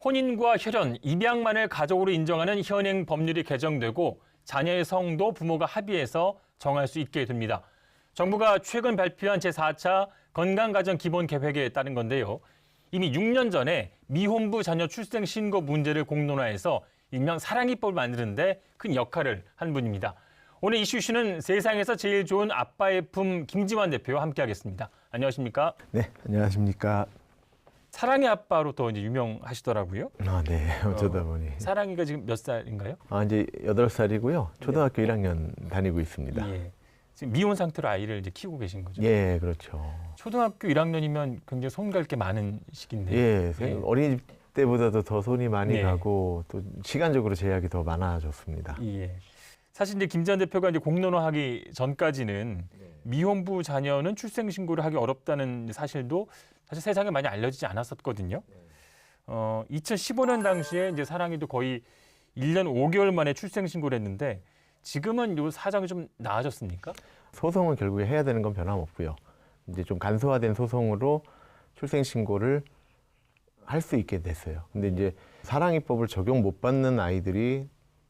혼인과 혈연, 입양만을 가족으로 인정하는 현행 법률이 개정되고 자녀의 성도 부모가 합의해서 정할 수 있게 됩니다. 정부가 최근 발표한 제4차 건강가정기본계획에 따른 건데요. 이미 6년 전에 미혼부 자녀 출생 신고 문제를 공론화해서 일명 사랑이법을 만드는 데 큰 역할을 한 분입니다. 오늘 이슈는 세상에서 제일 좋은 아빠의 품 김지환 대표와 함께하겠습니다. 안녕하십니까? 네, 안녕하십니까? 사랑의 아빠로 또 이제 유명하시더라고요. 아, 네. 어쩌다 보니. 사랑이가 지금 몇 살인가요? 이제 8살이고요. 초등학교 1학년 다니고 있습니다. 예. 지금 미혼 상태로 아이를 이제 키우고 계신 거죠? 예, 그렇죠. 초등학교 1학년이면 굉장히 손 갈 게 많은 시기인데. 예, 예. 어린이집 때보다도 더 손이 많이 네. 가고 또 시간적으로 제약이 더 많아졌습니다. 예. 사실 이제 김 전 대표가 이제 공론화하기 전까지는 미혼부 자녀는 출생 신고를 하기 어렵다는 사실도 사실 세상에 많이 알려지지 않았었거든요. 2015년 당시에 이제 사랑이도 거의 1년 5개월 만에 출생 신고를 했는데 지금은 요 사정이 좀 나아졌습니까? 소송은 결국에 해야 되는 건 변함없고요. 이제 좀 간소화된 소송으로 출생 신고를 할 수 있게 됐어요. 근데 이제 사랑이법을 적용 못 받는 아이들이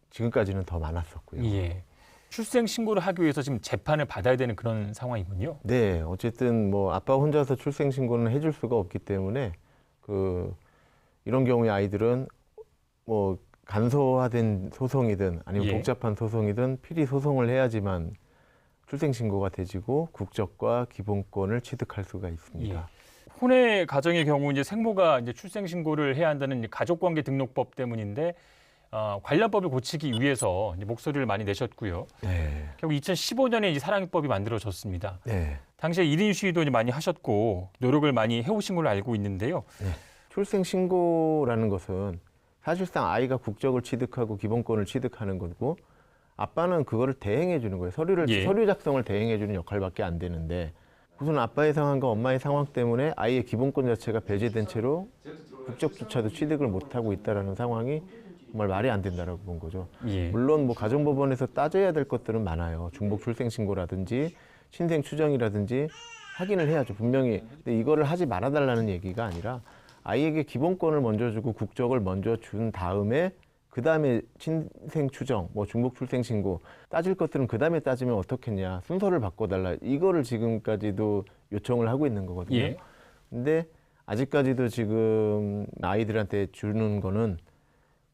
지금까지는 더 많았었고요. 예. 출생 신고를 하기 위해서 지금 재판을 받아야 되는 그런 상황이군요. 네, 어쨌든 뭐 아빠 혼자서 출생 신고는 해줄 수가 없기 때문에 이런 경우에 아이들은 뭐 간소화된 소송이든 아니면 예. 복잡한 소송이든 필히 소송을 해야지만 출생 신고가 되지고 국적과 기본권을 취득할 수가 있습니다. 예. 혼외 가정의 경우 이제 생모가 이제 출생 신고를 해야 한다는 가족관계 등록법 때문인데 관련법을 고치기 위해서 이제 목소리를 많이 내셨고요. 네. 결국 2015년에 이제 사랑법이 만들어졌습니다. 네. 당시에 1인 시위도 이제 많이 하셨고 노력을 많이 해오신 걸로 알고 있는데요. 네. 출생 신고라는 것은 사실상 아이가 국적을 취득하고 기본권을 취득하는 거고 아빠는 그거를 대행해 주는 거예요. 서류 작성을 대행해 주는 역할밖에 안 되는데 우선 아빠의 상황과 엄마의 상황 때문에 아이의 기본권 자체가 배제된 채로 국적조차도 취득을 못하고 있다는 상황이 정말 말이 안 된다라고 본 거죠. 예. 물론 뭐 가정법원에서 따져야 될 것들은 많아요. 중복 출생 신고라든지 신생 추정이라든지 확인을 해야죠. 분명히. 근데 이거를 하지 말아달라는 얘기가 아니라 아이에게 기본권을 먼저 주고 국적을 먼저 준 다음에 그 다음에 신생 추정, 뭐 중복 출생 신고 따질 것들은 그 다음에 따지면 어떻겠냐. 순서를 바꿔달라. 이거를 지금까지도 요청을 하고 있는 거거든요. 예. 근데 아직까지도 지금 아이들한테 주는 거는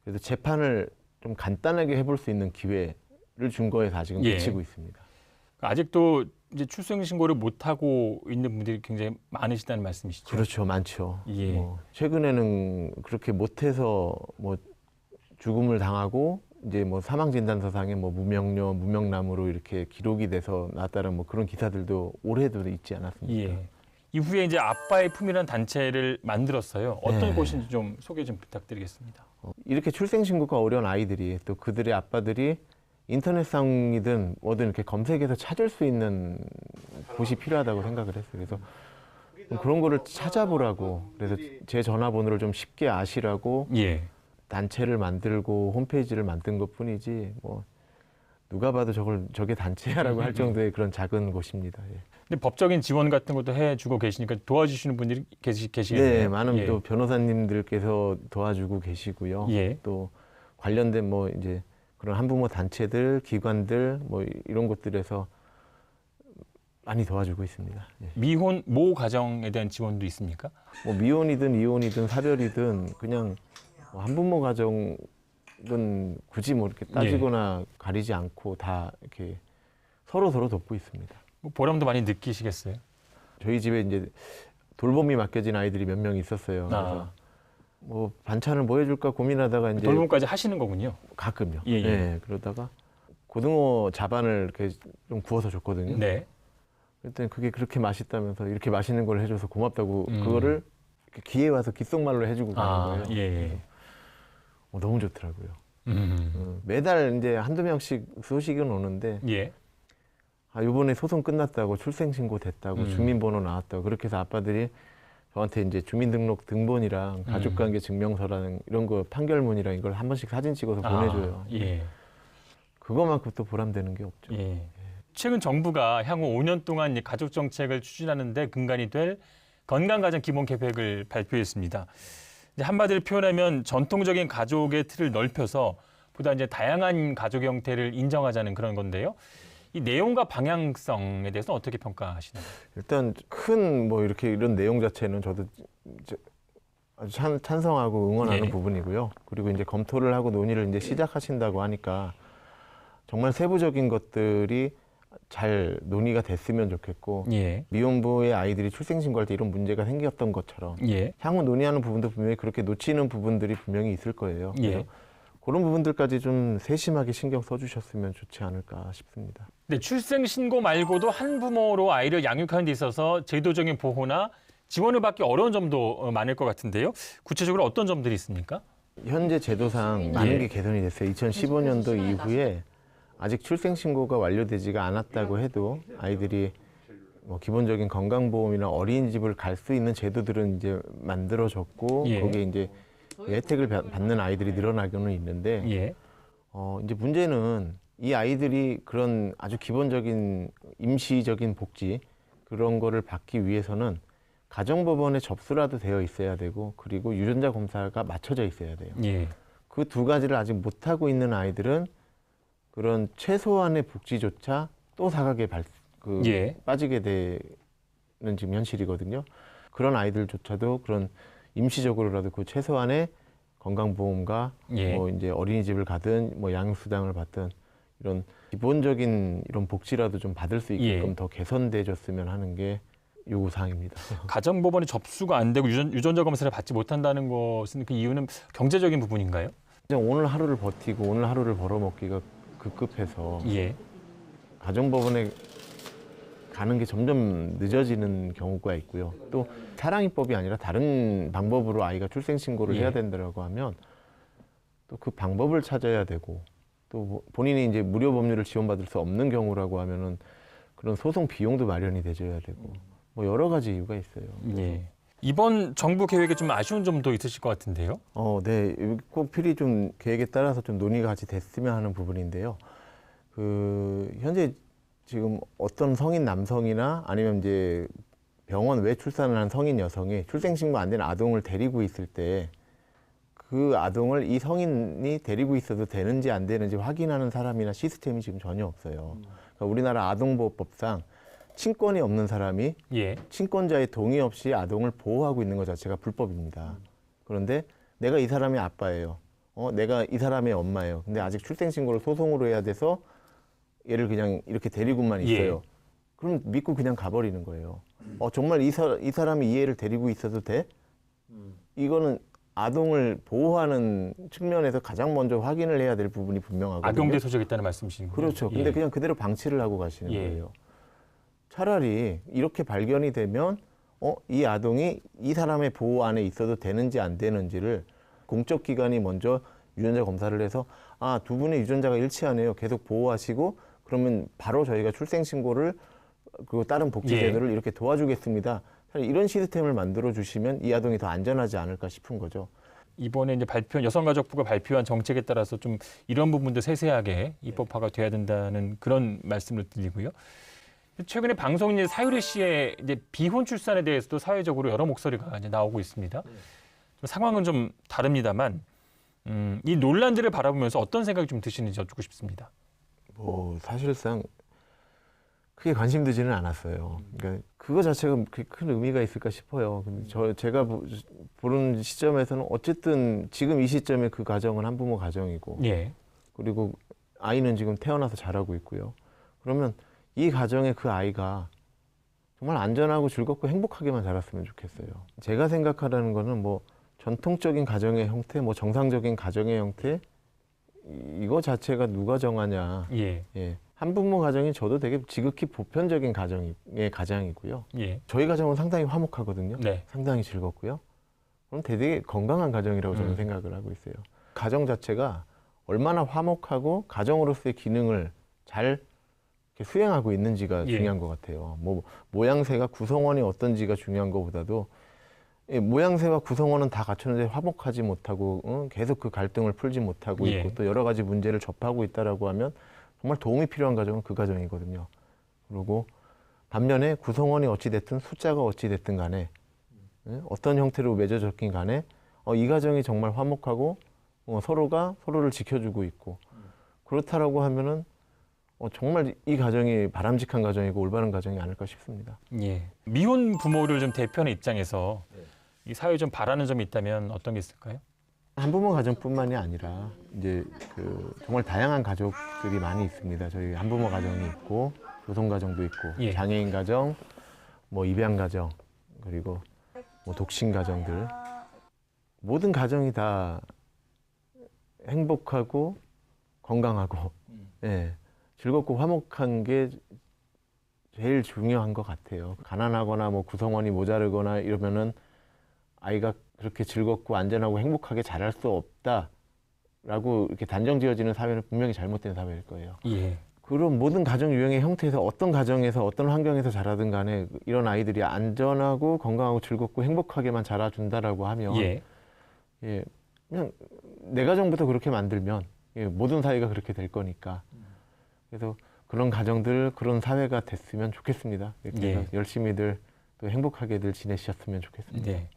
그래서 재판을 좀 간단하게 해볼 수 있는 기회를 준 거에 다 지금 미치고 있습니다. 아직도 이제 출생 신고를 못 하고 있는 분들이 굉장히 많으시다는 말씀이시죠? 그렇죠, 많죠. 예. 최근에는 그렇게 못해서 뭐 죽음을 당하고 이제 뭐 사망 진단서상에 뭐 무명료, 무명남으로 이렇게 기록이 돼서 나왔다는 뭐 그런 기사들도 올해도 있지 않았습니까? 예. 이후에 이제 아빠의 품이라는 단체를 만들었어요. 어떤 네. 곳인지 좀 소개 좀 부탁드리겠습니다. 이렇게 출생 신고가 어려운 아이들이 또 그들의 아빠들이 인터넷상이든 뭐든 이렇게 검색해서 찾을 수 있는 곳이 필요하다고 생각을 했어요. 그래서 그런 거를 찾아보라고 그래서 제 전화번호를 좀 쉽게 아시라고 예. 단체를 만들고 홈페이지를 만든 것뿐이지 뭐 누가 봐도 저게 단체야라고 할 정도의 그런 작은 곳입니다. 예. 근데 법적인 지원 같은 것도 해주고 계시니까 도와주시는 분들이 계시겠네요. 네, 많은 예. 또 변호사님들께서 도와주고 계시고요. 예. 또 관련된 뭐 이제 그런 한부모 단체들, 기관들 뭐 이런 곳들에서 많이 도와주고 있습니다. 예. 미혼 모 가정에 대한 지원도 있습니까? 뭐 미혼이든 이혼이든 사별이든 그냥 뭐 한부모 가정은 굳이 뭐 이렇게 따지거나 가리지 않고 다 이렇게 서로 돕고 있습니다. 뭐 보람도 많이 느끼시겠어요? 저희 집에 이제 돌봄이 맡겨진 아이들이 몇 명 있었어요. 그래서 뭐 반찬을 뭐 해줄까 고민하다가 이제 돌봄까지 하시는 거군요. 가끔요. 예, 예. 네, 그러다가 고등어 자반을 이렇게 좀 구워서 줬거든요. 네. 그랬더니 그게 그렇게 맛있다면서 이렇게 맛있는 걸 해줘서 고맙다고 그거를 이렇게 귀에 와서 귓속말로 해주고 가는 거예요. 예. 너무 좋더라고요. 매달 이제 한두 명씩 소식은 오는데 예. 이번에 소송 끝났다고 출생 신고 됐다고 주민번호 나왔다고 그렇게 해서 아빠들이 저한테 이제 주민등록 등본이랑 가족관계 증명서랑 이런 거 판결문이랑 이걸 한 번씩 사진 찍어서 보내줘요. 예. 그거만큼 또 보람되는 게 없죠. 예. 최근 정부가 향후 5년 동안 가족 정책을 추진하는 데 근간이 될 건강가정 기본 계획을 발표했습니다. 이제 한마디로 표현하면 전통적인 가족의 틀을 넓혀서 보다 이제 다양한 가족 형태를 인정하자는 그런 건데요. 이 내용과 방향성에 대해서 어떻게 평가하시나요? 일단 큰 뭐 이렇게 이런 내용 자체는 저도 이제 아주 찬성하고 응원하는 예. 부분이고요. 그리고 이제 검토를 하고 논의를 이제 시작하신다고 하니까 정말 세부적인 것들이 잘 논의가 됐으면 좋겠고 예. 미혼부의 아이들이 출생신고할 때 이런 문제가 생겼던 것처럼 예. 향후 논의하는 부분도 분명히 그렇게 놓치는 부분들이 분명히 있을 거예요. 그래서 예. 그런 부분들까지 좀 세심하게 신경 써주셨으면 좋지 않을까 싶습니다. 근데 출생 신고 말고도 한부모로 아이를 양육하는 데 있어서 제도적인 보호나 지원을 받기 어려운 점도 많을 것 같은데요. 구체적으로 어떤 점들이 있습니까? 현재 제도상 많은 예. 게 개선이 됐어요. 2015년도 이후에 아직 출생신고가 완료되지가 않았다고 해도 아이들이 뭐 기본적인 건강보험이나 어린이집을 갈 수 있는 제도들은 이제 만들어졌고 예. 거기에 이제 혜택을 받는 아이들이 늘어나고는 있는데 예. 이제 문제는 이 아이들이 그런 아주 기본적인 임시적인 복지 그런 거를 받기 위해서는 가정법원에 접수라도 되어 있어야 되고 그리고 유전자 검사가 맞춰져 있어야 돼요. 예. 그 두 가지를 아직 못하고 있는 아이들은 그런 최소한의 복지조차 또 사각에 예. 빠지게 되는 지금 현실이거든요. 그런 아이들조차도 그런 임시적으로라도 그 최소한의 건강보험과 예. 뭐 이제 어린이집을 가든 뭐 양육수당을 받든 이런 기본적인 이런 복지라도 좀 받을 수 있게끔 예. 더 개선돼줬으면 하는 게 요구사항입니다. 가정법원에 접수가 안 되고 유전자 검사를 받지 못한다는 것은 그 이유는 경제적인 부분인가요? 그냥 오늘 하루를 버티고 오늘 하루를 벌어먹기가 급급해서 예. 가정법원에 가는 게 점점 늦어지는 경우가 있고요. 또 사랑입법이 아니라 다른 방법으로 아이가 출생신고를 예. 해야 된다고 하면 또 그 방법을 찾아야 되고 또 본인이 이제 무료 법률을 지원받을 수 없는 경우라고 하면은 그런 소송 비용도 마련이 돼줘야 되고 뭐 여러 가지 이유가 있어요. 예. 이번 정부 계획에 좀 아쉬운 점도 있으실 것 같은데요. 네. 꼭 필히 좀 계획에 따라서 좀 논의가 같이 됐으면 하는 부분인데요. 현재 지금 어떤 성인 남성이나 아니면 이제 병원 외 출산을 한 성인 여성이 출생신고 안 된 아동을 데리고 있을 때 그 아동을 이 성인이 데리고 있어도 되는지 안 되는지 확인하는 사람이나 시스템이 지금 전혀 없어요. 그러니까 우리나라 아동보호법상 친권이 없는 사람이 예. 친권자의 동의 없이 아동을 보호하고 있는 것 자체가 불법입니다. 그런데 내가 이 사람의 아빠예요. 내가 이 사람의 엄마예요. 근데 아직 출생신고를 소송으로 해야 돼서 얘를 그냥 이렇게 데리고만 있어요. 예. 그럼 믿고 그냥 가버리는 거예요. 정말 이 사람이 이 애를 데리고 있어도 돼? 이거는 아동을 보호하는 측면에서 가장 먼저 확인을 해야 될 부분이 분명하거든요. 악용돼 소지가 있다는 말씀이신 거예요. 그렇죠. 근데 예. 그냥 그대로 방치를 하고 가시는 예. 거예요. 차라리 이렇게 발견이 되면 이 아동이 이 사람의 보호 안에 있어도 되는지 안 되는지를 공적 기관이 먼저 유전자 검사를 해서 두 분의 유전자가 일치하네요. 계속 보호하시고 그러면 바로 저희가 출생신고를 그리고 다른 복지 예. 제도를 이렇게 도와주겠습니다. 이런 시스템을 만들어 주시면 이 아동이 더 안전하지 않을까 싶은 거죠. 이번에 이제 여성가족부가 발표한 정책에 따라서 좀 이런 부분도 세세하게 입법화가 돼야 된다는 그런 말씀을 드리고요. 최근에 방송인 이제 사유리 씨의 이제 비혼 출산에 대해서도 사회적으로 여러 목소리가 이제 나오고 있습니다. 좀 상황은 좀 다릅니다만 이 논란들을 바라보면서 어떤 생각이 좀 드시는지 여쭙고 싶습니다. 사실상 크게 관심 두지는 않았어요. 그러니까 그거 자체가 그렇게 큰 의미가 있을까 싶어요. 근데 제가 보는 시점에서는 어쨌든 지금 이 시점에 그 가정은 한부모 가정이고 예. 그리고 아이는 지금 태어나서 자라고 있고요. 그러면 이 가정의 그 아이가 정말 안전하고 즐겁고 행복하게만 자랐으면 좋겠어요. 제가 생각하라는 거는 뭐 전통적인 가정의 형태, 뭐 정상적인 가정의 형태 이거 자체가 누가 정하냐. 예. 예. 한부모 가정이 저도 되게 지극히 보편적인 가정이고요. 예. 저희 가정은 상당히 화목하거든요. 네. 상당히 즐겁고요. 그럼 되게 건강한 가정이라고 저는 생각을 하고 있어요. 가정 자체가 얼마나 화목하고 가정으로서의 기능을 잘 이렇게 수행하고 있는지가 예. 중요한 것 같아요. 뭐 모양새가 구성원이 어떤지가 중요한 것보다도 모양새와 구성원은 다 갖췄는데 화목하지 못하고 계속 그 갈등을 풀지 못하고 예. 있고 또 여러 가지 문제를 접하고 있다라고 하면 정말 도움이 필요한 가정은 그 가정이거든요. 그리고 반면에 구성원이 어찌 됐든 숫자가 어찌 됐든 간에 어떤 형태로 맺어졌긴 간에 이 가정이 정말 화목하고 서로가 서로를 지켜주고 있고 그렇다라고 하면은 정말 이 가정이 바람직한 가정이고 올바른 가정이 아닐까 싶습니다. 예. 미혼 부모를 좀 대표하는 입장에서 이 사회에 좀 바라는 점이 있다면 어떤 게 있을까요? 한부모 가정뿐만이 아니라 이제 정말 다양한 가족들이 많이 있습니다. 저희 한부모 가정이 있고 조성 가정도 있고 예. 장애인 가정, 입양 가정 그리고 독신 가정들 모든 가정이 다 행복하고 건강하고 예, 즐겁고 화목한 게 제일 중요한 것 같아요. 가난하거나 구성원이 모자르거나 이러면은 아이가 그렇게 즐겁고 안전하고 행복하게 자랄 수 없다라고 이렇게 단정 지어지는 사회는 분명히 잘못된 사회일 거예요. 예. 그런 모든 가정 유형의 형태에서 어떤 가정에서 어떤 환경에서 자라든 간에 이런 아이들이 안전하고 건강하고 즐겁고 행복하게만 자라준다라고 하면 예. 예, 그냥 내 가정부터 그렇게 만들면 모든 사회가 그렇게 될 거니까 그래서 그런 가정들 그런 사회가 됐으면 좋겠습니다. 이렇게 해서 열심히들 또 행복하게들 지내셨으면 좋겠습니다. 네.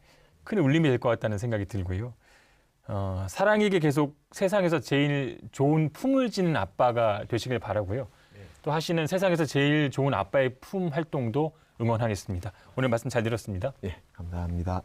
큰 울림이 될 것 같다는 생각이 들고요. 사랑에게 계속 세상에서 제일 좋은 품을 지는 아빠가 되시길 바라고요. 또 하시는 세상에서 제일 좋은 아빠의 품 활동도 응원하겠습니다. 오늘 말씀 잘 들었습니다. 예, 감사합니다.